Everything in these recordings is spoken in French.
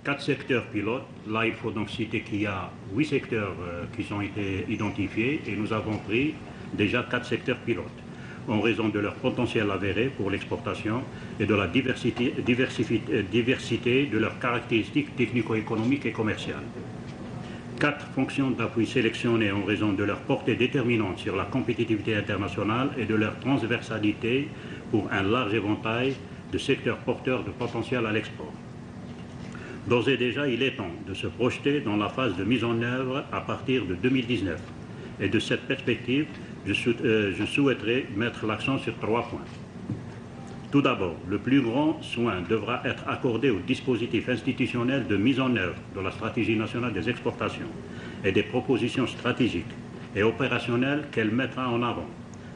4 secteurs pilotes. Là, il faut donc citer qu'il y a 8 secteurs qui ont été identifiés et nous avons pris déjà 4 secteurs pilotes en raison de leur potentiel avéré pour l'exportation et de la diversité de leurs caractéristiques technico-économiques et commerciales. 4 fonctions d'appui sélectionnées en raison de leur portée déterminante sur la compétitivité internationale et de leur transversalité pour un large éventail de secteurs porteurs de potentiel à l'export. D'ores et déjà, il est temps de se projeter dans la phase de mise en œuvre à partir de 2019. Et de cette perspective, je souhaiterais mettre l'accent sur 3 points. Tout d'abord, le plus grand soin devra être accordé au dispositif institutionnel de mise en œuvre de la stratégie nationale des exportations et des propositions stratégiques et opérationnelles qu'elle mettra en avant,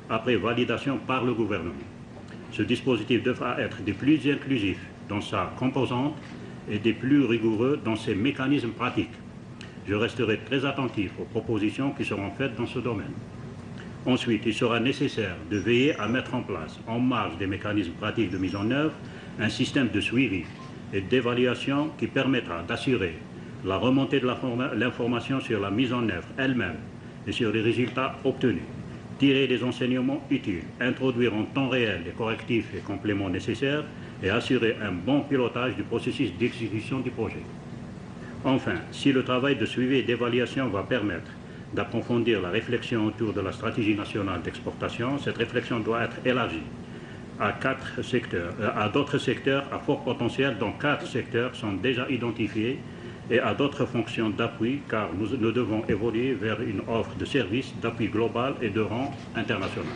après validation par le gouvernement. Ce dispositif devra être des plus inclusifs dans sa composante et des plus rigoureux dans ses mécanismes pratiques. Je resterai très attentif aux propositions qui seront faites dans ce domaine. Ensuite, il sera nécessaire de veiller à mettre en place, en marge des mécanismes pratiques de mise en œuvre, un système de suivi et d'évaluation qui permettra d'assurer la remontée de l'information sur la mise en œuvre elle-même et sur les résultats obtenus, tirer des enseignements utiles, introduire en temps réel les correctifs et compléments nécessaires et assurer un bon pilotage du processus d'exécution du projet. Enfin, si le travail de suivi et d'évaluation va permettre d'approfondir la réflexion autour de la stratégie nationale d'exportation, cette réflexion doit être élargie à d'autres secteurs à fort potentiel, dont 4 secteurs sont déjà identifiés, et à d'autres fonctions d'appui, car nous devons évoluer vers une offre de services d'appui global et de rang international.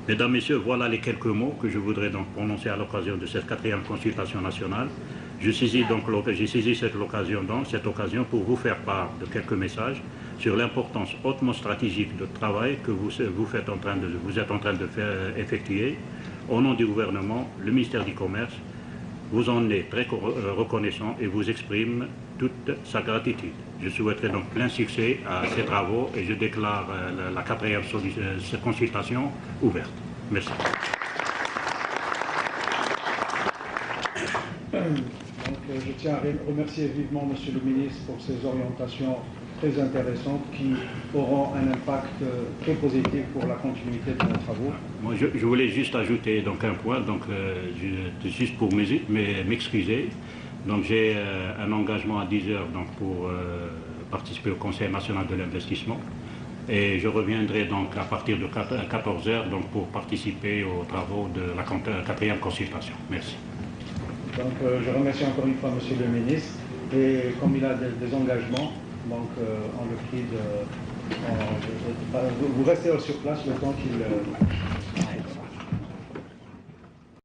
Mesdames, Messieurs, voilà les quelques mots que je voudrais donc prononcer à l'occasion de cette 4e consultation nationale. J'ai saisi cette occasion pour vous faire part de quelques messages sur l'importance hautement stratégique de travail que vous êtes en train de faire effectuer. Au nom du gouvernement, le ministère du Commerce vous en est très reconnaissant et vous exprime toute sa gratitude. Je souhaiterais donc plein succès à ces travaux et je déclare la 4e consultation ouverte. Merci. Donc, je tiens à remercier vivement Monsieur le ministre pour ces orientations très intéressantes qui auront un impact très positif pour la continuité de nos travaux. Moi, je voulais juste ajouter donc un point, juste pour m'excuser. Donc j'ai un engagement à 10 heures donc, pour participer au Conseil national de l'investissement. Et je reviendrai donc à partir de 14 heures donc, pour participer aux travaux de la 4e consultation. Merci. Donc je remercie encore une fois Monsieur le ministre et comme il a des engagements, donc on le prie de... vous restez sur place le temps qu'il...